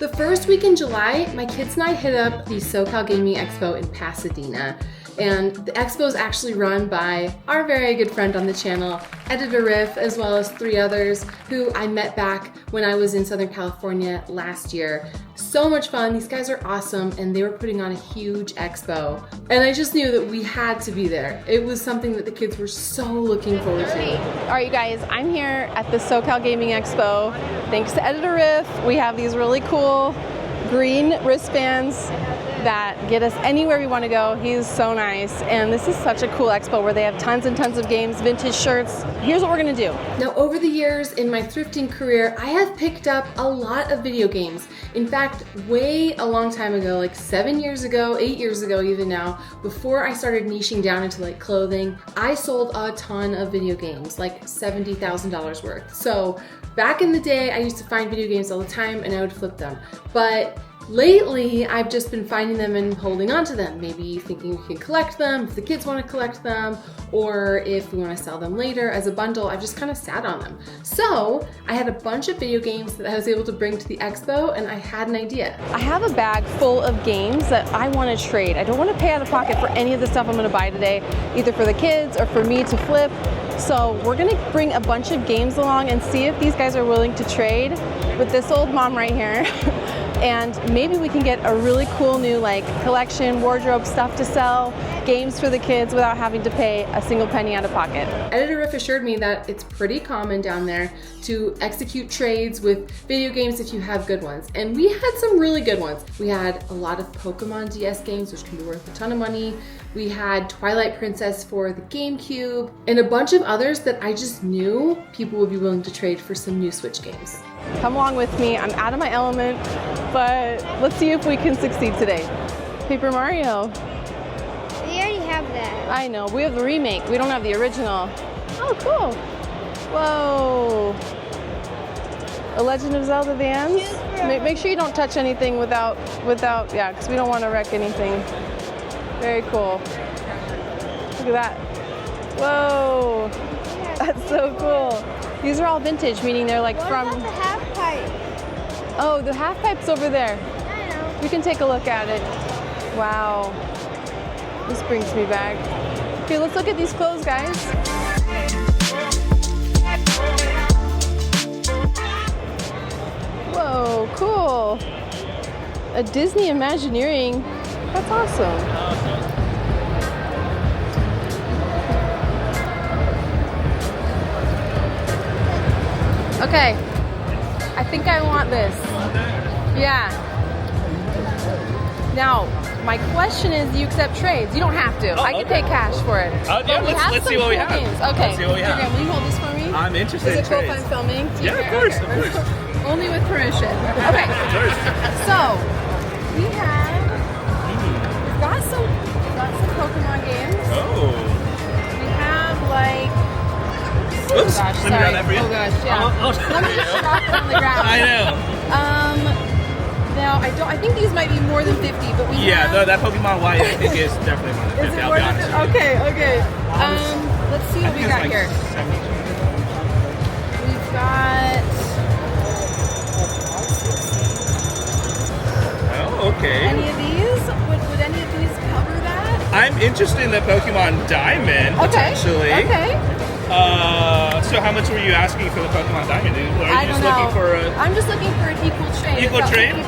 The first week in July, my kids and I hit up the SoCal Gaming Expo in Pasadena. And the expo is actually run by our very good friend on the channel, Editor Riff, as well as 3 others who I met back when I was in Southern California last year. So much fun. These guys are awesome, and they were putting on a huge expo. And I just knew that we had to be there. It was something that the kids were so looking forward to. All right, you guys, I'm here at the SoCal Gaming Expo. Thanks to Editor Riff, we have these really cool green wristbands that get us anywhere we want to go. He's so nice, and this is such a cool expo where they have tons and tons of games, vintage shirts. Here's what we're gonna do. Now, over the years in my thrifting career, I have picked up a lot of video games. In fact, way a long time ago, like 7 years ago, 8 years ago even now, before I started niching down into like clothing, I sold a ton of video games, like $70,000 worth. So back in the day, I used to find video games all the time and I would flip them. But lately, I've just been finding them and holding on to them, maybe thinking we can collect them if the kids want to collect them, or if we want to sell them later as a bundle. I've just kind of sat on them. So I had a bunch of video games that I was able to bring to the expo, and I had an idea. I have a bag full of games that I want to trade. I don't want to pay out of pocket for any of the stuff I'm going to buy today, either for the kids or for me to flip. So we're going to bring a bunch of games along and see if these guys are willing to trade with this old mom right here. And maybe we can get a really cool new like collection, wardrobe, stuff to sell, games for the kids without having to pay a single penny out of pocket. Editor Riff assured me that it's pretty common down there to execute trades with video games if you have good ones. And we had some really good ones. We had a lot of Pokemon DS games, which can be worth a ton of money. We had Twilight Princess for the GameCube, and a bunch of others that I just knew people would be willing to trade for some new Switch games. Come along with me. I'm out of my element, but let's see if we can succeed today. Paper Mario. We already have that. I know. We have the remake. We don't have the original. Oh, cool. Whoa. A Legend of Zelda Vans. Make sure you don't touch anything without, yeah, because we don't want to wreck anything. Very cool. Look at that. Whoa. That's so cool. These are all vintage, meaning they're like from... What about the half pipe? Oh, the half pipe's over there. I know. We can take a look at it. Wow. This brings me back. Okay, let's look at these clothes, guys. Whoa, cool. A Disney Imagineering. That's awesome. Okay, I think I want this. Yeah. Now, my question is, do you accept trades? You don't have to. I can pay cash for it. Yeah, let's see what we have. Okay. Let's see what we have. Here, will you hold this for me? I'm interested Is in it cool if trades. I'm filming? Do you Yeah, of care? course, Okay. of course. Only with permission. Okay. So, we've got some Pokemon games. Oh. We have like... Oops. Oh gosh, Let me sorry. grab that for you. Oh gosh, yeah. Let me just drop it on the ground. I know. Now I think these might be more than 50, but we Yeah, have... that Pokemon Y I think is definitely more than 50. Is it I'll more be than honest with you. Okay. Let's see I what we think got it's here. like 70. We've got... Oh, okay. Any of these? Would any of these cover that? I'm interested in the Pokemon Diamond, potentially. Okay. So how much were you asking for the Pokemon Diamond? Are I you don't just know. looking for a... I'm just looking for an equal trade. Equal About trade? $50 if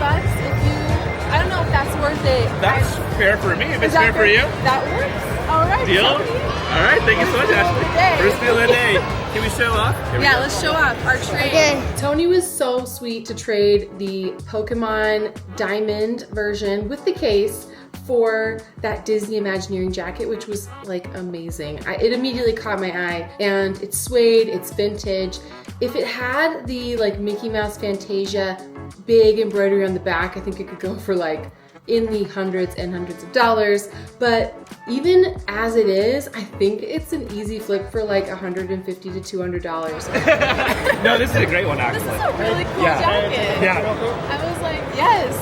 you... I don't know if that's worth it. That's fair for me, if Is it's that fair for you. That works. All right. Deal? so- All right, thank you so much, First deal of the day. Ashley. First deal of the day. Can we show off? Here we Yeah, go. let's show off our trade. Okay. Tony was so sweet to trade the Pokemon Diamond version with the case for that Disney Imagineering jacket, which was like amazing. It immediately caught my eye, and it's suede, it's vintage. If it had the like Mickey Mouse Fantasia big embroidery on the back, I think it could go for like in the hundreds and hundreds of dollars. But even as it is, I think it's an easy flip for like $150 to $200. No, this is a great one, This is actually. a really cool Yeah. jacket. Yeah, I was like, yes.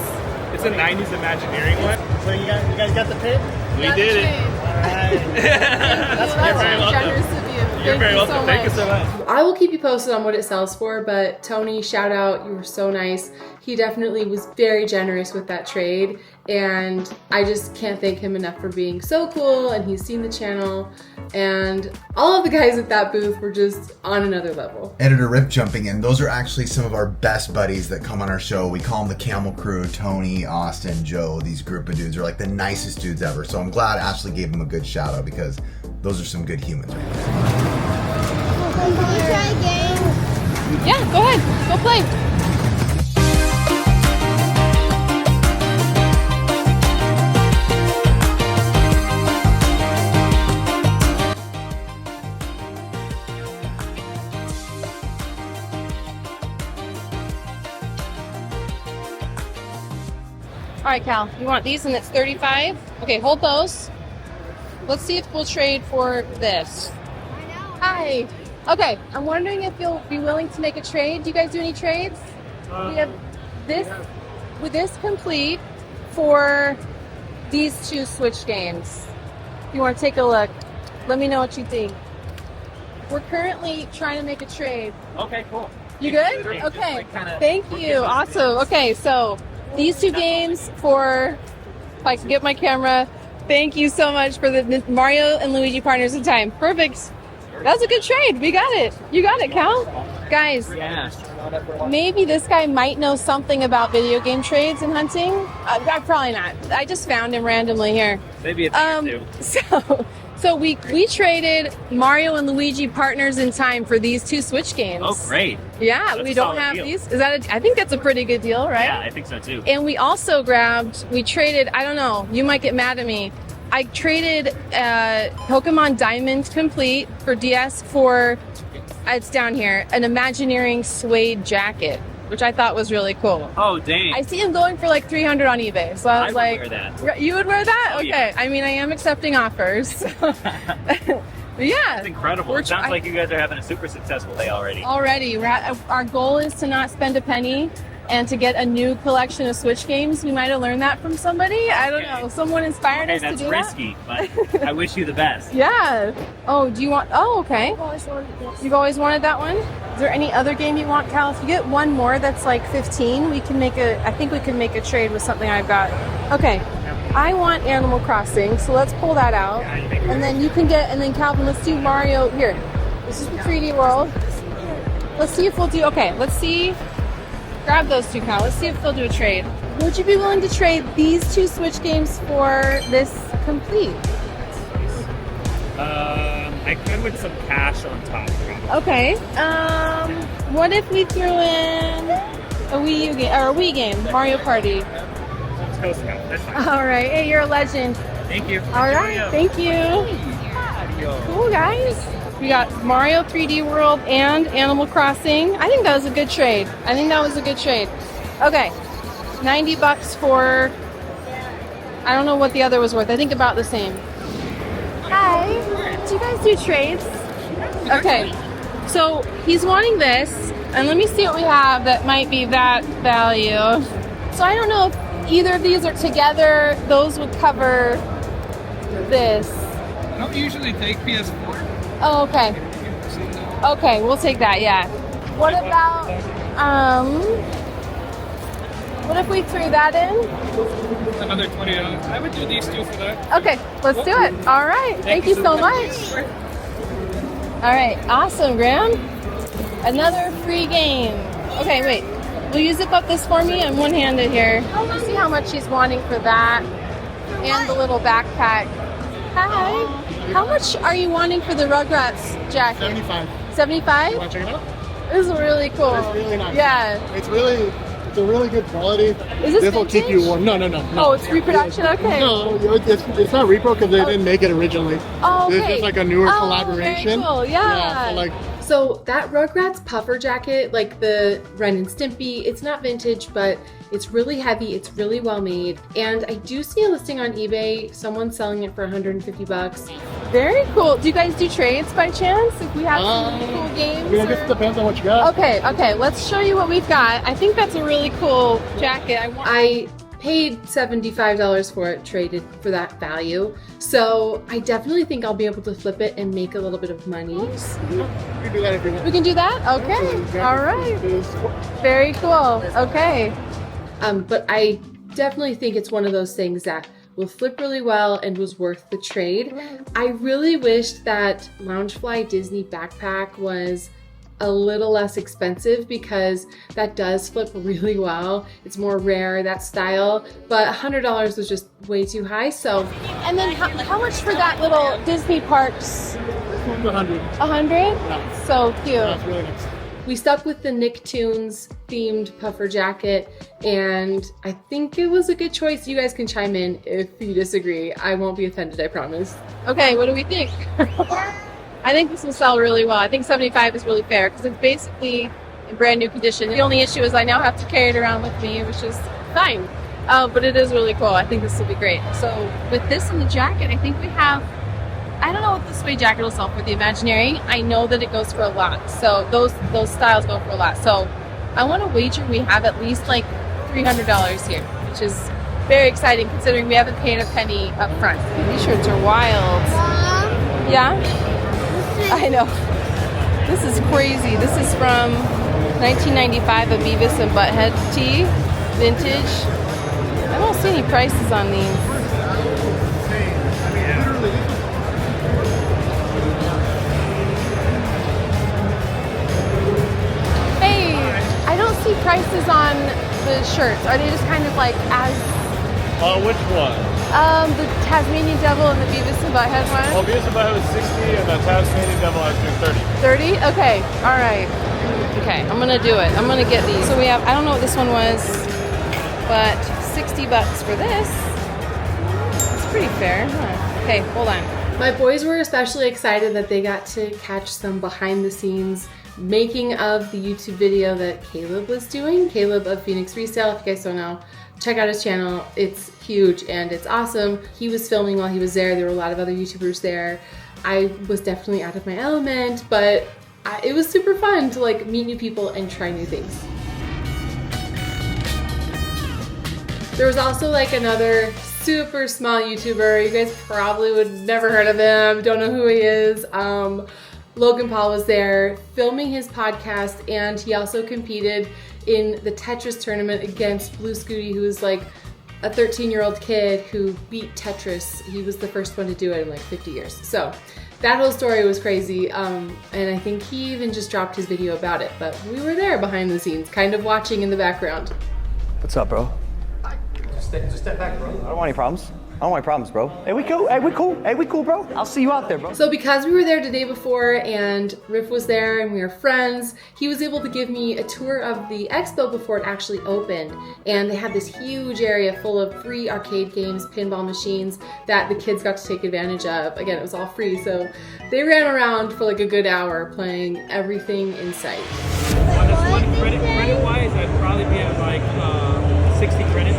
it's a 90s Imagineering one. So you guys got the pin? We Got the did it. trade. Alright. That's You're very welcome. generous of you. You're Thank very you welcome. so Thank you much. so much. I will keep you posted on what it sells for, but Tony, shout out, you were so nice. He definitely was very generous with that trade, and I just can't thank him enough for being so cool, and he's seen the channel, and all of the guys at that booth were just on another level. Editor Rip jumping in. Those are actually some of our best buddies that come on our show. We call them the Camel Crew. Tony, Austin, Joe, these group of dudes are like the nicest dudes ever. So I'm glad Ashley gave them a good shout out because those are some good humans right there. Can you try a game? Yeah, go ahead. Go play. All right, Cal, you want these and it's 35? Okay, hold those. Let's see if we'll trade for this. I know. Hi. Okay, I'm wondering if you'll be willing to make a trade. Do you guys do any trades? We have this with this complete for these two Switch games. If you want to take a look, let me know what you think. We're currently trying to make a trade. Okay, cool. You good? Okay. Thank you. Awesome. Okay, so these two games for, if I can get my camera, thank you so much for the Mario and Luigi Partners in Time. Perfect. That's a good trade. We got it. You got it, Cal. Guys, maybe this guy might know something about video game trades and hunting. Probably not. I just found him randomly here. Maybe a thing or two. So we traded Mario and Luigi Partners in Time for these two Switch games. Oh, great. Yeah, That's we a don't solid have deal. these. I think that's a pretty good deal, right? Yeah, I think so too. And we also we traded, I don't know, you might get mad at me. I traded Pokemon Diamond Complete for DS for, it's down here, an Imagineering suede jacket, which I thought was really cool. Oh, dang. I see him going for like $300 on eBay. So I was would like, wear that. You would wear that? Oh, Okay. yeah. I mean, I am accepting offers. But yeah. That's incredible. It sounds like you guys are having a super successful day already. Already, our goal is to not spend a penny and to get a new collection of Switch games. We might have learned that from somebody. I don't know. Someone inspired us to That's do risky, but I wish you the best. that. Yeah. Oh, do you want? Oh, okay. I've always wanted this. You've always wanted that one. Is there any other game you want, Cal? If you get one more that's like 15, we can make I think we can make a trade with something I've got. Okay. I want Animal Crossing, so let's pull that out. And then you can get, and then Calvin, let's do Mario. Here. This is the 3D World. Let's see if we'll do, okay, let's see. Grab those two, Cal. Let's see if they'll do a trade. Would you be willing to trade these two Switch games for this complete? I could with some cash on top. Probably. Okay. What if we threw in a Wii U game, or a Wii game, Mario Party? Let's go, Scott. That's fine. All right. Hey, you're a legend. Thank you. All right. Thank you. Adios. Cool, guys. We got Mario 3D World and Animal Crossing. I think that was a good trade. Okay. $90 for, I don't know what the other was worth. I think about the same. Hi. Do you guys do trades? Okay. So he's wanting this, and let me see what we have that might be that value. So I don't know if either of these are together. Those would cover this. I don't usually take PS4. Oh, okay. Okay, we'll take that, yeah. What about, what if we threw that in? Another $20. I would do these two for that. Okay, let's do it. All right, thank you so much. All right, awesome, Graham. Another free game. Okay, wait. Will you zip up this for me? I'm one-handed here. Let's see how much she's wanting for that. And the little backpack. Hi. How much are you wanting for the Rugrats jacket? 75. 75? Want to check it out? This is really cool. It's really nice. Yeah. It's a really good quality. Is this will keep you vintage? warm. No. Oh, it's reproduction? Okay. No, it's not repro because they didn't make it originally. Oh, okay. It's just like a newer Oh, collaboration. very cool. Yeah. So like, So that Rugrats puffer jacket, like the Ren and Stimpy, it's not vintage, but it's really heavy, it's really well made. And I do see a listing on eBay, someone's selling it for $150. Very cool. Do you guys do trades by chance? If we have some cool games? I guess it depends on what you got. Okay, let's show you what we've got. I think that's a really cool jacket. I paid $75 for it, traded for that value. So I definitely think I'll be able to flip it and make a little bit of money. You can do that if you want. We can do that? Okay. All right. Very cool. Okay. But I definitely think it's one of those things that will flip really well and was worth the trade. I really wished that Loungefly Disney backpack was a little less expensive because that does flip really well. It's more rare, that style, but $100 was just way too high. So, And then how much for that little Disney Parks? This one's 100. 100? So cute. That's really nice. we stuck with the Nicktoons themed puffer jacket, and I think it was a good choice. You guys can chime in if you disagree. I won't be offended, I promise. Okay, what do we think? I think this will sell really well. I think 75 is really fair because it's basically in brand new condition. The only issue is I now have to carry it around with me, which is fine. But it is really cool. I think this will be great. So with this and the jacket, I think we have, I don't know what the suede jacket will sell for the Imagineering. I know that it goes for a lot. So those styles go for a lot. So I want to wager we have at least like $300 here, which is very exciting considering we haven't paid a penny up front. These shirts are wild. Mom, Yeah? I know. This is crazy. This is from 1995, a Beavis and Butthead tee, vintage. I don't see any prices on these. Hey, I don't see prices on the shirts. Are they just kind of like as Which one? the Tasmanian Devil and the Beavis and Butthead Well, one? Beavis and Butthead was 60, and the Tasmanian Devil has been 30. 30? Okay, all right. Okay, I'm gonna do it. I'm gonna get these. So we have, I don't know what this one was, but $60 for this. It's pretty fair, huh? Okay, hold on. My boys were especially excited that they got to catch some behind the scenes making of the YouTube video that Caleb was doing. Caleb of Phoenix Resale, if you guys don't know, check out his channel. It's huge and it's awesome. He was filming while he was there. There were a lot of other YouTubers there. I was definitely out of my element, but it was super fun to like meet new people and try new things. There was also like another super small YouTuber. You guys probably would never heard of him, don't know who he is. Logan Paul was there filming his podcast, and he also competed in the Tetris tournament against Blue Scooty, who was like a 13-year-old kid who beat Tetris. He was the first one to do it in like 50 years. So that whole story was crazy, and I think he even just dropped his video about it, but we were there behind the scenes, kind of watching in the background. What's up, bro? Just step back, bro. I don't want any problems. I don't want any problems, bro. Hey, we cool. Hey, we cool. Hey, we cool, bro. I'll see you out there, bro. So because we were there the day before and Riff was there and we were friends, he was able to give me a tour of the expo before it actually opened. And they had this huge area full of free arcade games, pinball machines that the kids got to take advantage of. Again, it was all free, so they ran around for like a good hour playing everything in sight. On this one, credit-wise, I'd probably be at like 60 credit.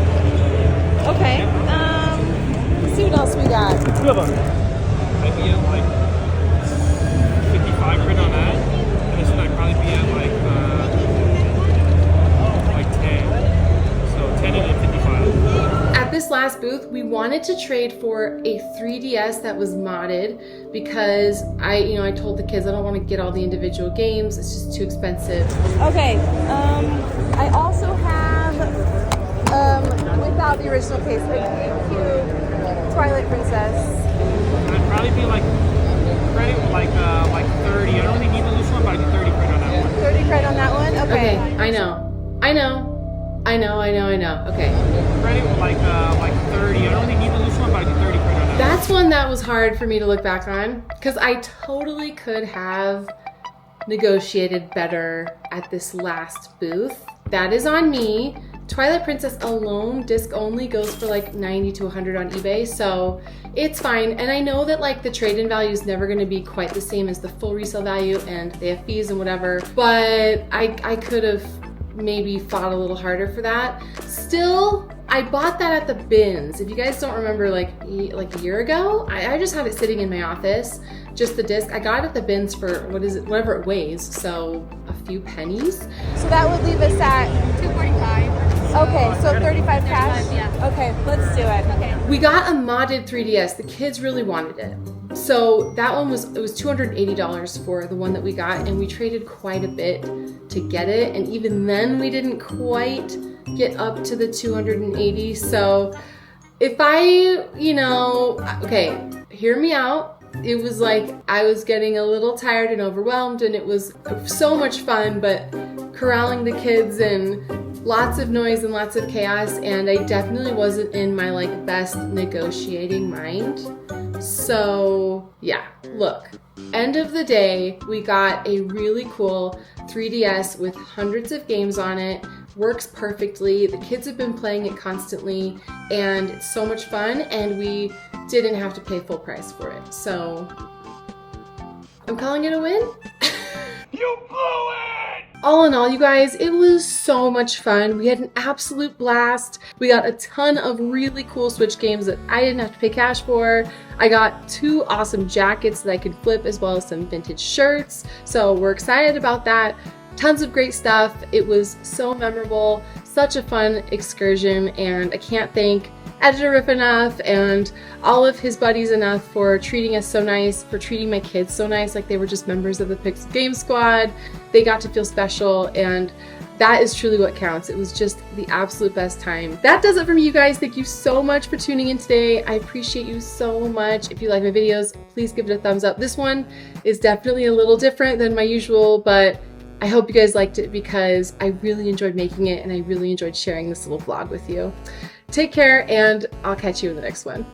Okay, let's see what else we got. Two of them. I'd be at like 55 credit on that. And this one I'd probably be at like 10. So 10 and then 55. At this last booth, we wanted to trade for a 3DS that was modded because I told the kids I don't want to get all the individual games. It's just too expensive. Okay, I also have, without the original case, a cute Twilight Princess. I'd probably be like credit like 30. I don't really need the loose one, but I'd be 30 credit on that one. 30 credit on that one? Okay, Okay. I know. Okay. Credit like 30. I don't really need the loose one, but I'd be 30 credit on that. That's one that was hard for me to look back on because I totally could have negotiated better at this last booth. That is on me. Twilight Princess alone, disc only, goes for like 90 to 100 on eBay, so it's fine. And I know that like the trade-in value is never going to be quite the same as the full resale value, and they have fees and whatever, but I could have maybe fought a little harder for that. Still, I bought that at the bins. If you guys don't remember, like a year ago, I just had it sitting in my office, just the disc. I got it at the bins for, whatever it weighs, so a few pennies. So that would leave us at 245. Okay, so 35 cash? yeah. Okay, let's do it. Okay. We got a modded 3DS. The kids really wanted it. So that one was $280 for the one that we got, and we traded quite a bit to get it, and even then we didn't quite get up to the 280. So if okay, hear me out. It was like I was getting a little tired and overwhelmed, and it was so much fun, but corralling the kids and lots of noise and lots of chaos, and I definitely wasn't in my like best negotiating mind. So yeah, look, end of the day, we got a really cool 3DS with hundreds of games on it, works perfectly, the kids have been playing it constantly, and it's so much fun, and we didn't have to pay full price for it. So I'm calling it a win. You blew it! All in all, you guys, it was so much fun. We had an absolute blast. We got a ton of really cool Switch games that I didn't have to pay cash for. I got 2 awesome jackets that I could flip, as well as some vintage shirts. So we're excited about that. Tons of great stuff. It was so memorable, such a fun excursion, and I can't thank Editor Riff enough and all of his buddies enough for treating us so nice, for treating my kids so nice, like they were just members of the Pixel Game Squad. They got to feel special, and that is truly what counts. It was just the absolute best time. That does it for me, you guys. Thank you so much for tuning in today. I appreciate you so much. If you like my videos, please give it a thumbs up. This one is definitely a little different than my usual, but I hope you guys liked it because I really enjoyed making it, and I really enjoyed sharing this little vlog with you. Take care, and I'll catch you in the next one.